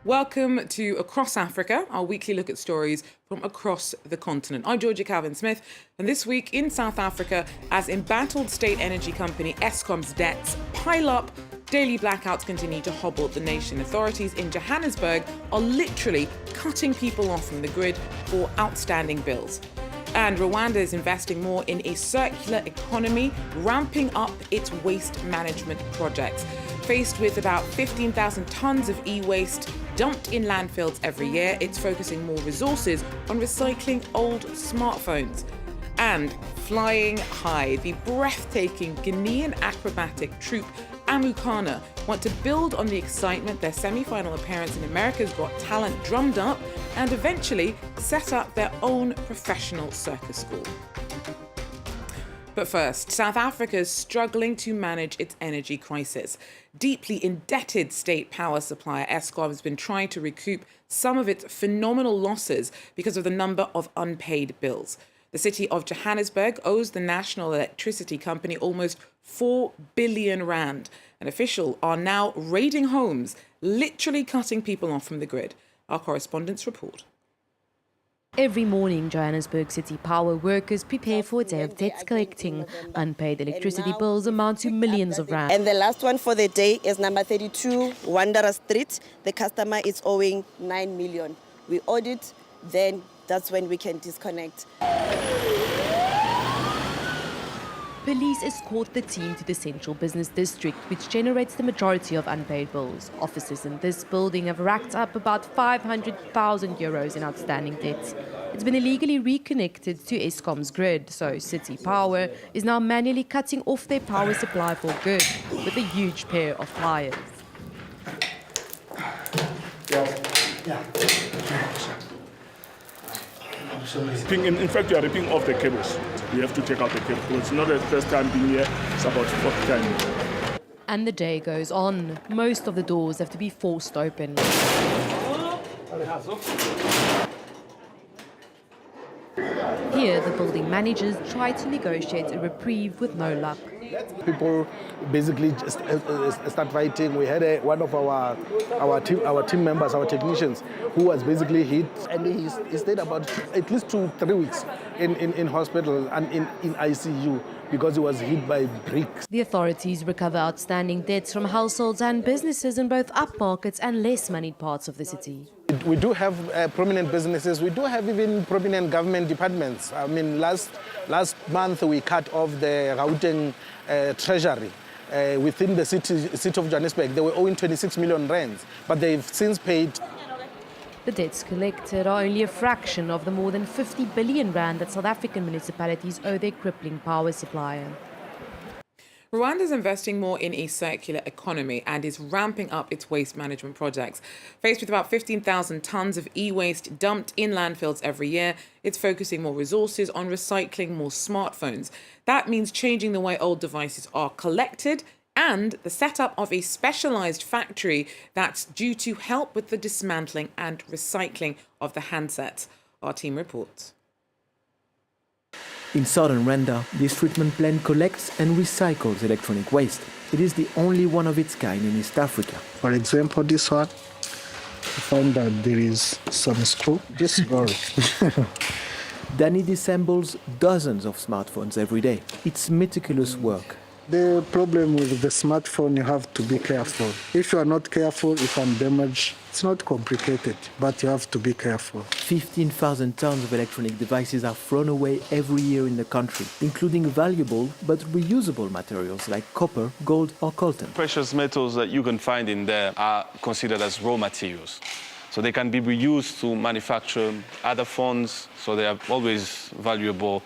Welcome to Across Africa, our weekly look at stories from across the continent. I'm Georgia Calvin-Smith, and this week in South Africa, as embattled state energy company Eskom's debts pile up, daily blackouts continue to hobble the nation. Authorities in Johannesburg are literally cutting people off from the grid for outstanding bills. And Rwanda is investing more in a circular economy, ramping up its waste management projects. Faced with about 15,000 tons of e-waste dumped in landfills every year, it's focusing more resources on recycling old smartphones. And flying high, the breathtaking Guinean acrobatic troupe Amoukana want to build on the excitement their semi-final appearance in America's Got Talent drummed up and eventually set up their own professional circus school. But first, South Africa is struggling to manage its energy crisis. Deeply indebted state power supplier Eskom has been trying to recoup some of its phenomenal losses because of the number of unpaid bills. The city of Johannesburg owes the national electricity company almost 4 billion rand. And officials are now raiding homes, literally cutting people off from the grid. Our correspondents report. Every morning, Johannesburg City Power workers prepare for a day of debt collecting. Unpaid electricity bills amount to millions of rand. And the last one for the day is number 32, Wanderer Street. The customer is owing 9 million. We audit, then that's when we can disconnect. Police escort the team to the central business district, which generates the majority of unpaid bills. Officers in this building have racked up about 500,000 euros in outstanding debts. It's been illegally reconnected to Eskom's grid, so City Power is now manually cutting off their power supply for good with a huge pair of pliers. In fact, we are ripping off the cables. We have to take out the cable. It's not the first time being here, it's about 4th time. And the day goes on. Most of the doors have to be forced open. Here, the building managers try to negotiate a reprieve with no luck. People basically just start fighting. We had one of our team members, our technicians, who was basically hit, and he stayed about at least 2-3 weeks in hospital and in ICU because he was hit by bricks. The authorities recover outstanding debts from households and businesses in both upmarkets and less moneyed parts of the city. We do have prominent businesses. We do have even prominent government departments. I mean, last month we cut off the Gauteng treasury within the city of Johannesburg. They were owing 26 million rands, but they've since paid. The debts collected are only a fraction of the more than 50 billion rand that South African municipalities owe their crippling power supplier. Rwanda is investing more in a circular economy and is ramping up its waste management projects. Faced with about 15,000 tons of e-waste dumped in landfills every year, it's focusing more resources on recycling more smartphones. That means changing the way old devices are collected and the setup of a specialized factory that's due to help with the dismantling and recycling of the handsets. Our team reports. In southern Rwanda, this treatment plant collects and recycles electronic waste. It is the only one of its kind in East Africa. For example, this one, I found that there is some screw. This broke. Danny disassembles dozens of smartphones every day. It's meticulous work. The problem with the smartphone, you have to be careful. If you are not careful, if I'm damaged, it's not complicated, but you have to be careful. 15,000 tons of electronic devices are thrown away every year in the country, including valuable but reusable materials like copper, gold or coltan. Precious metals that you can find in there are considered as raw materials. So they can be reused to manufacture other phones, so they are always valuable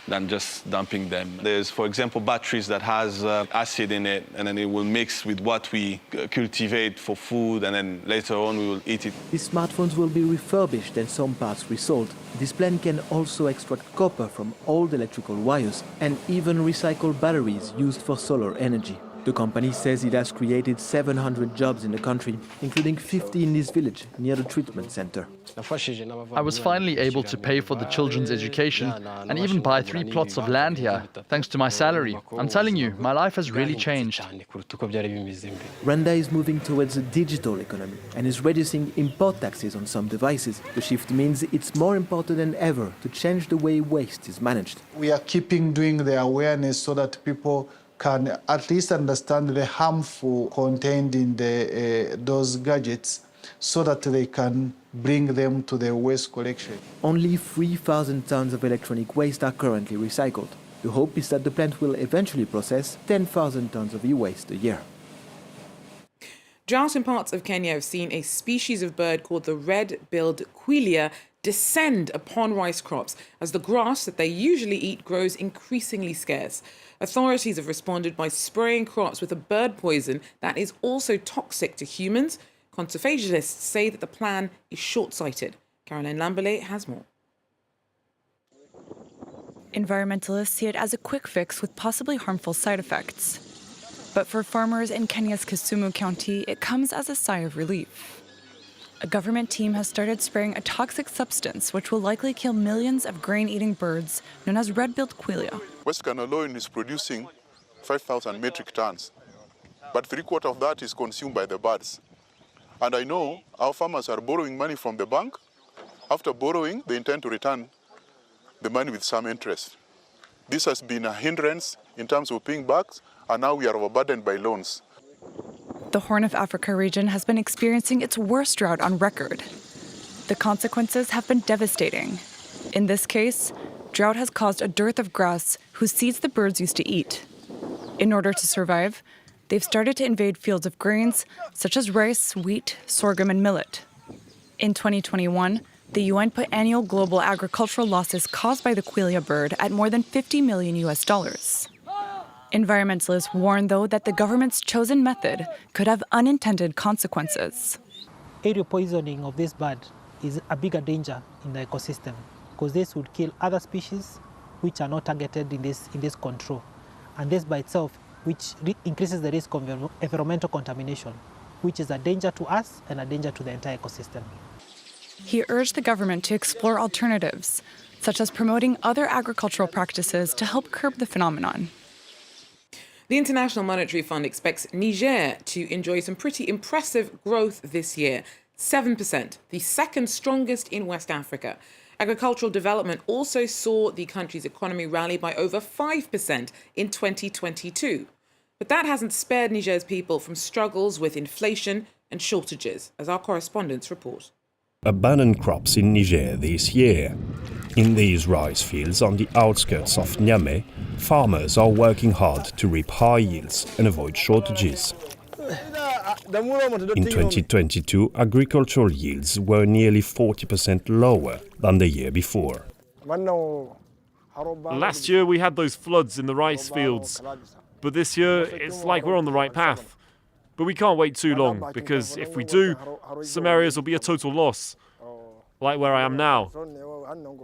than just dumping them. There's, for example, batteries that has acid in it, and then it will mix with what we cultivate for food, and then later on we will eat it. These smartphones will be refurbished and some parts resold. This plant can also extract copper from old electrical wires and even recycle batteries used for solar energy. The company says it has created 700 jobs in the country, including 50 in this village near the treatment center. I was finally able to pay for the children's education and even buy 3 plots of land here, thanks to my salary. I'm telling you, my life has really changed. Rwanda is moving towards a digital economy and is reducing import taxes on some devices. The shift means it's more important than ever to change the way waste is managed. We are keeping doing the awareness so that people can at least understand the harmful contained in those gadgets so that they can bring them to the waste collection. Only 3,000 tons of electronic waste are currently recycled. The hope is that the plant will eventually process 10,000 tons of e-waste a year. Drought in parts of Kenya have seen a species of bird called the red-billed quelea descend upon rice crops as the grass that they usually eat grows increasingly scarce. Authorities have responded by spraying crops with a bird poison that is also toxic to humans. Conservationists say that the plan is short-sighted. Caroline Lamberley has more. Environmentalists see it as a quick fix with possibly harmful side effects. But for farmers in Kenya's Kisumu County, it comes as a sigh of relief. A government team has started spraying a toxic substance which will likely kill millions of grain-eating birds known as red-billed quelea. West Ghana alone is producing 5,000 metric tons, but 3/4 of that is consumed by the birds. And I know our farmers are borrowing money from the bank. After borrowing, they intend to return the money with some interest. This has been a hindrance in terms of paying back, and now we are overburdened by loans. The Horn of Africa region has been experiencing its worst drought on record. The consequences have been devastating. In this case, drought has caused a dearth of grass whose seeds the birds used to eat. In order to survive, they've started to invade fields of grains such as rice, wheat, sorghum, and millet. In 2021, the UN put annual global agricultural losses caused by the quelea bird at more than $50 million. Environmentalists warn, though, that the government's chosen method could have unintended consequences. Aerial poisoning of this bird is a bigger danger in the ecosystem because this would kill other species which are not targeted in this control. And this by itself, which increases the risk of environmental contamination, which is a danger to us and a danger to the entire ecosystem. He urged the government to explore alternatives, such as promoting other agricultural practices to help curb the phenomenon. The International Monetary Fund expects Niger to enjoy some pretty impressive growth this year, 7%, the second strongest in West Africa. Agricultural development also saw the country's economy rally by over 5% in 2022. But that hasn't spared Niger's people from struggles with inflation and shortages, as our correspondents report. Abandoned crops in Niger this year. In these rice fields on the outskirts of Niamey, farmers are working hard to reap high yields and avoid shortages. In 2022, agricultural yields were nearly 40% lower than the year before. Last year we had those floods in the rice fields, but this year it's like we're on the right path. But we can't wait too long, because if we do, some areas will be a total loss, like where I am now.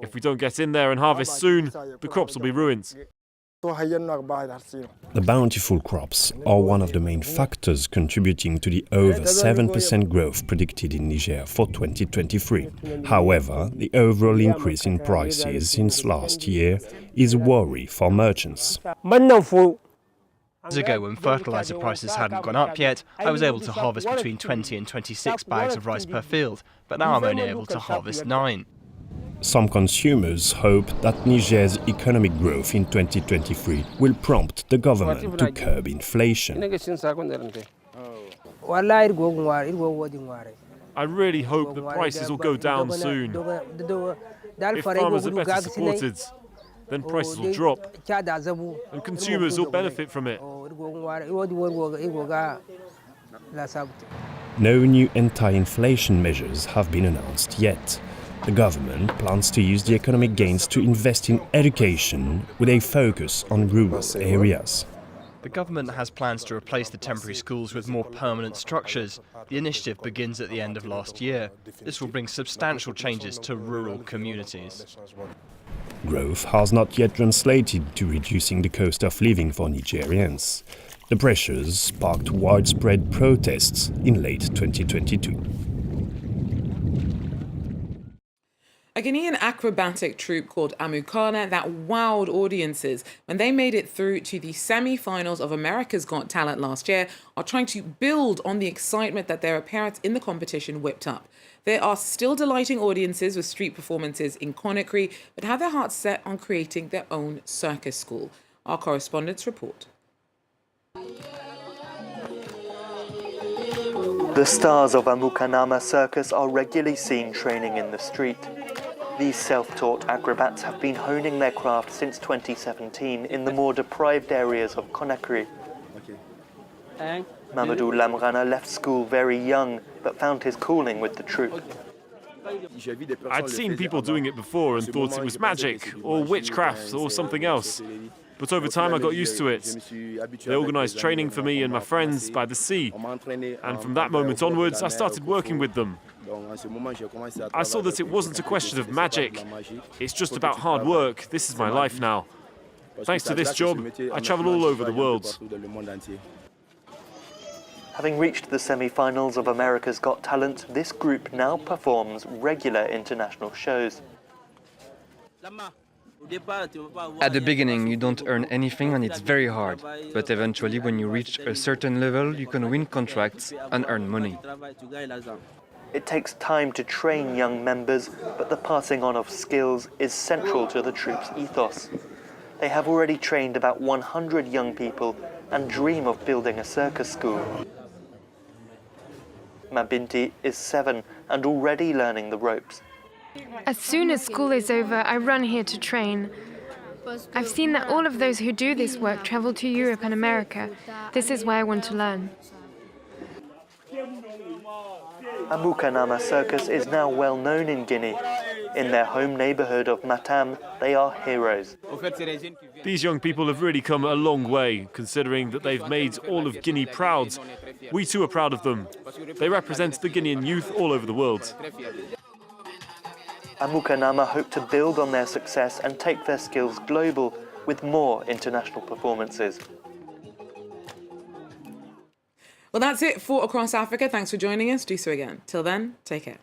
If we don't get in there and harvest soon, the crops will be ruined. The bountiful crops are one of the main factors contributing to the over 7% growth predicted in Niger for 2023. However, the overall increase in prices since last year is a worry for merchants. Years ago, when fertilizer prices hadn't gone up yet, I was able to harvest between 20 and 26 bags of rice per field, but now I'm only able to harvest 9. Some consumers hope that Niger's economic growth in 2023 will prompt the government to curb inflation. I really hope the prices will go down soon. If farmers are better supported, then prices will drop, and consumers will benefit from it. No new anti-inflation measures have been announced yet. The government plans to use the economic gains to invest in education with a focus on rural areas. The government has plans to replace the temporary schools with more permanent structures. The initiative begins at the end of last year. This will bring substantial changes to rural communities. Growth has not yet translated to reducing the cost of living for Nigerians. The pressures sparked widespread protests in late 2022. A Guinean acrobatic troupe called Amoukana that wowed audiences when they made it through to the semi-finals of America's Got Talent last year are trying to build on the excitement that their appearance in the competition whipped up. They are still delighting audiences with street performances in Conakry, but have their hearts set on creating their own circus school. Our correspondents report. The stars of Amoukana circus are regularly seen training in the street. These self-taught acrobats have been honing their craft since 2017 in the more deprived areas of Conakry. Mamadou Lamrana left school very young, but found his calling with the troupe. I'd seen people doing it before and thought it was magic, or witchcraft, or something else. But over time I got used to it. They organised training for me and my friends by the sea, and from that moment onwards I started working with them. I saw that it wasn't a question of magic, it's just about hard work. This is my life now. Thanks to this job, I travel all over the world. Having reached the semi-finals of America's Got Talent, this group now performs regular international shows. At the beginning, you don't earn anything and it's very hard. But eventually, when you reach a certain level, you can win contracts and earn money. It takes time to train young members, but the passing on of skills is central to the troupe's ethos. They have already trained about 100 young people and dream of building a circus school. Mabinti is 7 and already learning the ropes. As soon as school is over, I run here to train. I've seen that all of those who do this work travel to Europe and America. This is why I want to learn. Amoukana circus is now well known in Guinea. In their home neighbourhood of Matam, they are heroes. These young people have really come a long way, considering that they've made all of Guinea proud. We too are proud of them. They represent the Guinean youth all over the world. Amoukana hope to build on their success and take their skills global with more international performances. Well, that's it for Across Africa. Thanks for joining us. Do so again. Till then, take care.